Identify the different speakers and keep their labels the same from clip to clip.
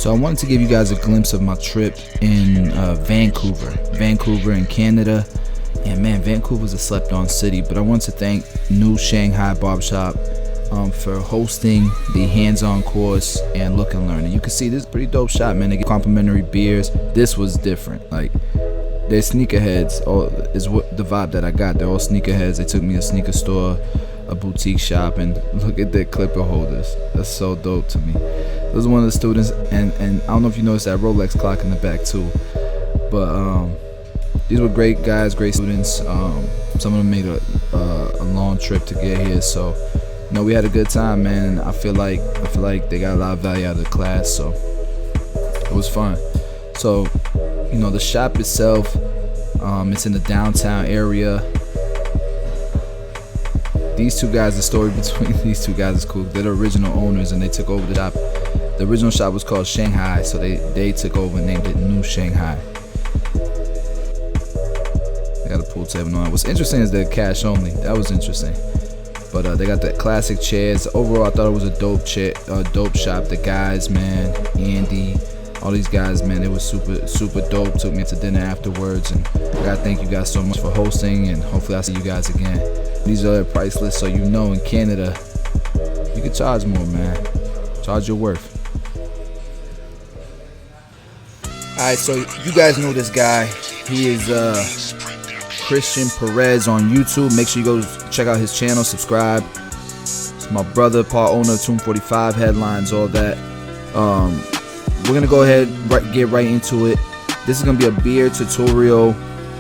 Speaker 1: So I wanted to give you guys a glimpse of my trip in Vancouver in Canada. And man, Vancouver's a slept-on city, but I want to thank New Shanghai Barbershop for hosting the hands-on course and look and learn. And you can see this is a pretty dope shop, man. They get complimentary beers. This was different. Like, they're sneakerheads, is what the vibe that I got. They're all sneakerheads. They took me to a sneaker store, a boutique shop, and look at their clipper holders. That's so dope to me. This is one of the students, and I don't know if you noticed that Rolex clock in the back too. But these were great guys, great students. Some of them made a long trip to get here, so you know, we had a good time, man. I feel like they got a lot of value out of the class, so it was fun. So, you know, the shop itself, it's in the downtown area. These two guys, the story between these two guys is cool. They're the original owners, and they took over the shop. The original shop was called Shanghai, so they took over and named it New Shanghai. They got a pool table and all that. What's interesting is the cash only. That was interesting. But they got the classic chairs. Overall, I thought it was a dope shop. The guys, man, Andy, all these guys, man, they were super dope. Took me to dinner afterwards, and I gotta thank you guys so much for hosting, and hopefully I'll see you guys again. These are priceless, so you know in Canada you can charge more, man. Charge your worth. Alright, so you guys know this guy. He is Christian Perez on YouTube. Make sure you go check out his channel, subscribe. It's my brother, part owner of Tomb 45, headlines, all that. We're gonna go ahead get right into it. This is gonna be a beard tutorial,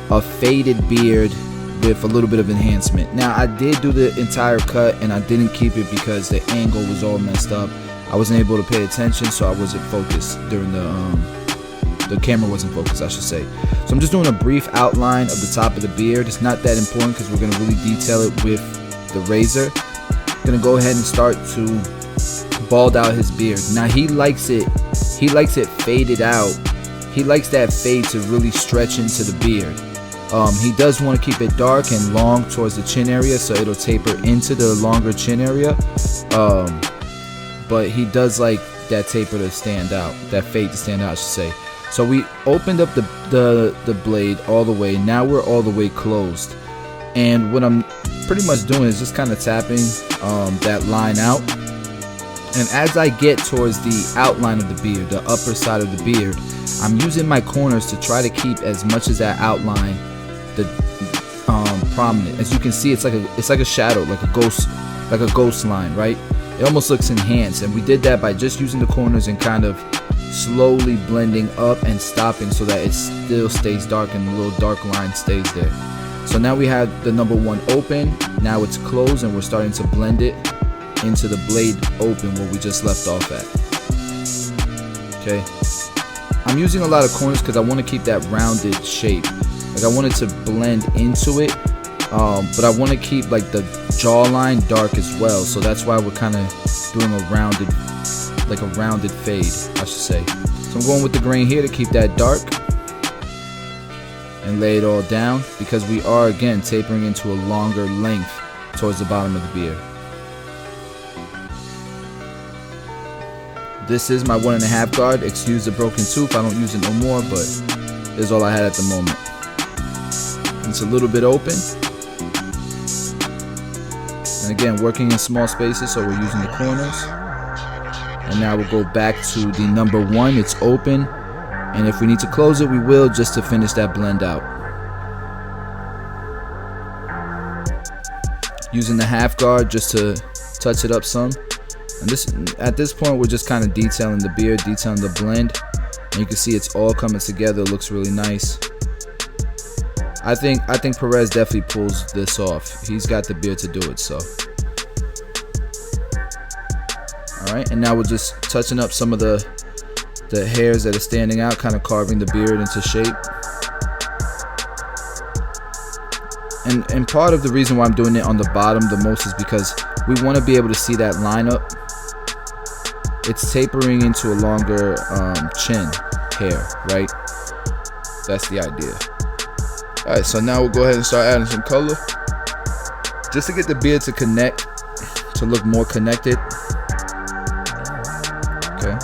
Speaker 1: a faded beard with a little bit of enhancement. Now, I did do the entire cut and I didn't keep it because the angle was all messed up. I wasn't able to pay attention, so I wasn't focused during the camera wasn't focused, I should say. So I'm just doing a brief outline of the top of the beard. It's not that important because we're gonna really detail it with the razor. I'm gonna go ahead and start to bald out his beard. Now he likes it faded out. He likes that fade to really stretch into the beard. He does want to keep it dark and long towards the chin area, so it'll taper into the longer chin area. But he does like that taper to stand out, that fade to stand out, I should say. So we opened up the blade all the way. Now we're all the way closed. And what I'm pretty much doing is just kind of tapping that line out. And as I get towards the outline of the beard, the upper side of the beard, I'm using my corners to try to keep as much as that outline prominent. As you can see, it's like a shadow, like a ghost line, right? It almost looks enhanced, and we did that by just using the corners and kind of slowly blending up and stopping so that it still stays dark and the little dark line stays there. So now we have the number one open. Now it's closed, and we're starting to blend it into the blade open where we just left off at. Okay, I'm using a lot of corners because I want to keep that rounded shape. Like, I want it to blend into it, but I want to keep like the jawline dark as well. So that's why we're kind of doing a rounded fade, I should say. So I'm going with the grain here to keep that dark and lay it all down, because we are again tapering into a longer length towards the bottom of the beard. This is my 1.5 guard. Excuse the broken tooth, I don't use it no more, but this is all I had at the moment. It's a little bit open, and again working in small spaces, so we're using the corners. And now we'll go back to the number one. It's open, and if we need to close it, we will, just to finish that blend out. Using the half guard just to touch it up some. And at this point, we're just kind of detailing the beard, detailing the blend, and you can see it's all coming together. It looks really nice. I think Perez definitely pulls this off. He's got the beard to do it. So, all right, and now we're just touching up some of the hairs that are standing out, kind of carving the beard into shape. And part of the reason why I'm doing it on the bottom the most is because we want to be able to see that line up. It's tapering into a longer chin hair, right? That's the idea. Alright, so now we'll go ahead and start adding some color, just to get the beard to connect, to look more connected. Okay.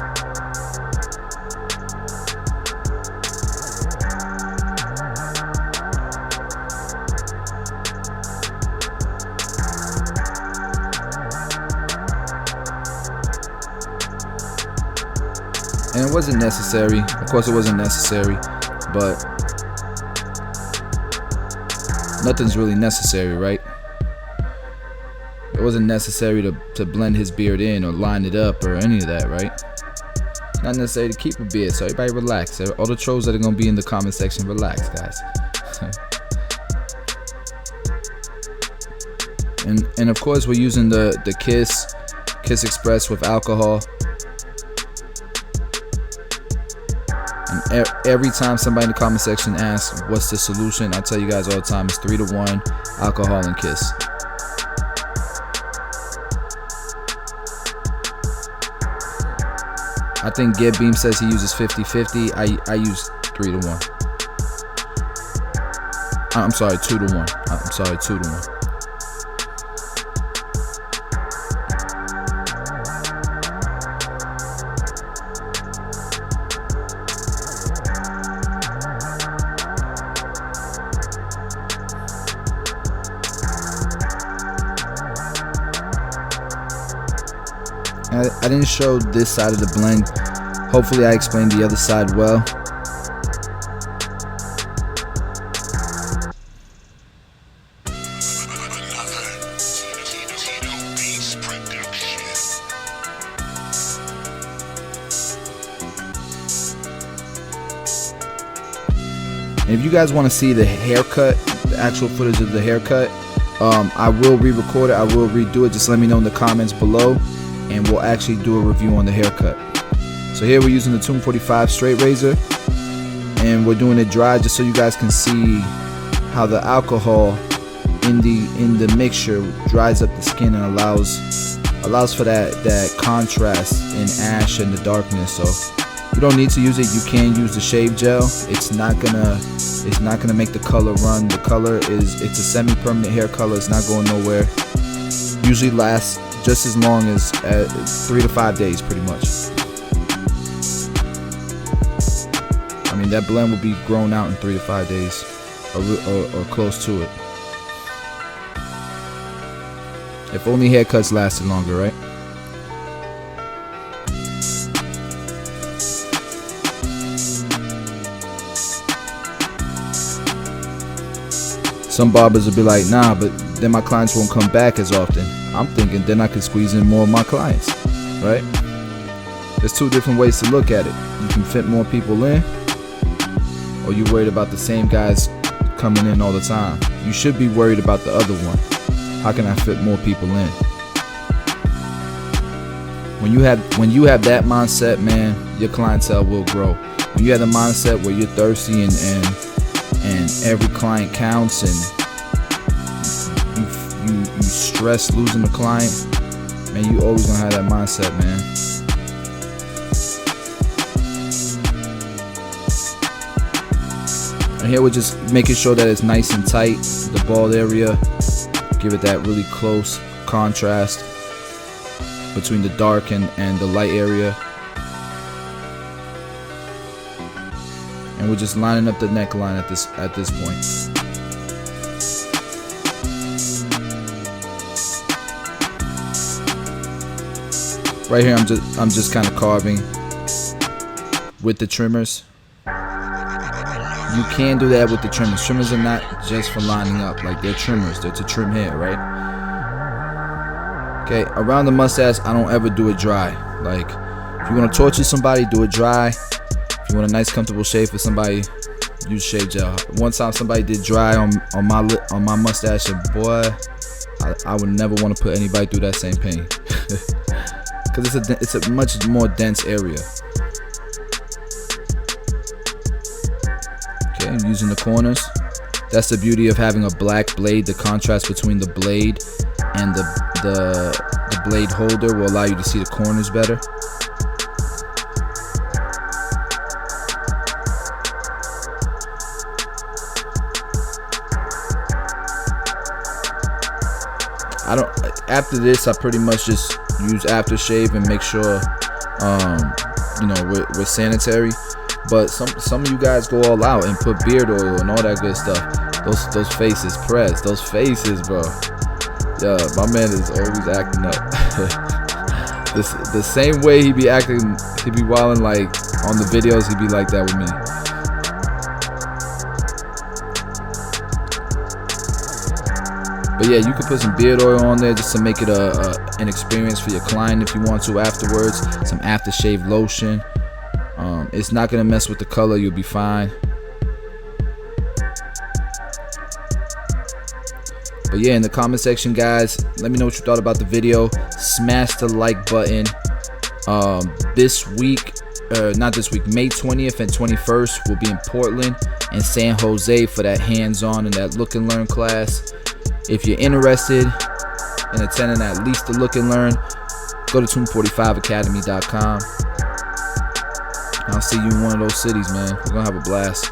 Speaker 1: And it wasn't necessary. Of course it wasn't necessary, but nothing's really necessary, right? It wasn't necessary to blend his beard in or line it up or any of that, right? It's not necessary to keep a beard, so everybody relax. All the trolls that are going to be in the comment section, relax, guys. and of course we're using the Kiss Express with alcohol. And every time somebody in the comment section asks what's the solution, I tell you guys all the time, it's 3-to-1 alcohol and Kiss. I think Get Beam says he uses 50-50. I use 3-to-1. I'm sorry, 2-to-1. I'm sorry, 2-to-1. I didn't show this side of the blend. Hopefully I explained the other side well. And if you guys want to see the haircut, the actual footage of the haircut, I will re-record it. I will redo it. Just let me know in the comments below, and we'll actually do a review on the haircut. So here we're using the 245 straight razor, and we're doing it dry just so you guys can see how the alcohol in the mixture dries up the skin and allows for that contrast in ash and the darkness. So you don't need to use it. You can use the shave gel. It's not gonna make the color run. The color it's a semi-permanent hair color. It's not going nowhere. Usually lasts just as long as 3 to 5 days, pretty much. I mean, that blend will be grown out in 3 to 5 days, or close to it. If only haircuts lasted longer, right? Some barbers will be like, nah, but then my clients won't come back as often. I'm thinking then I can squeeze in more of my clients, right? There's two different ways to look at it. You can fit more people in, or you're worried about the same guys coming in all the time. You should be worried about the other one. How can I fit more people in? When you have that mindset, man, your clientele will grow. When you have the mindset where you're thirsty and every client counts, and you stress losing a client, man, you always gonna have that mindset, man. And here we're just making sure that it's nice and tight, the bald area. Give it that really close contrast between the dark and the light area. And we're just lining up the neckline at this point. Right here, I'm just kind of carving with the trimmers. You can do that with the trimmers. Trimmers are not just for lining up, like they're trimmers. They're to trim hair, right? Okay, around the mustache, I don't ever do it dry. Like, if you want to torture somebody, do it dry. If you want a nice, comfortable shave for somebody, use shave gel. One time, somebody did dry on my mustache, and boy, I would never want to put anybody through that same pain, because it's a much more dense area. Okay, I'm using the corners. That's the beauty of having a black blade. The contrast between the blade and the blade holder will allow you to see the corners better. After this, I pretty much just use aftershave and make sure we're sanitary. But some of you guys go all out and put beard oil and all that good stuff. Those faces, Perez, those faces, bro. Yeah, my man is always acting up. the same way he be acting, he be wilding like on the videos, he be like that with me. But yeah, you can put some beard oil on there just to make it an experience for your client if you want to afterwards. Some aftershave lotion. It's not gonna mess with the color, you'll be fine. But yeah, in the comment section, guys, let me know what you thought about the video. Smash the like button. This week, not this week, May 20th and 21st, we'll be in Portland and San Jose for that hands-on and that look and learn class. If you're interested in attending at least the look and learn, go to tune45academy.com. I'll see you in one of those cities, man. We're gonna have a blast.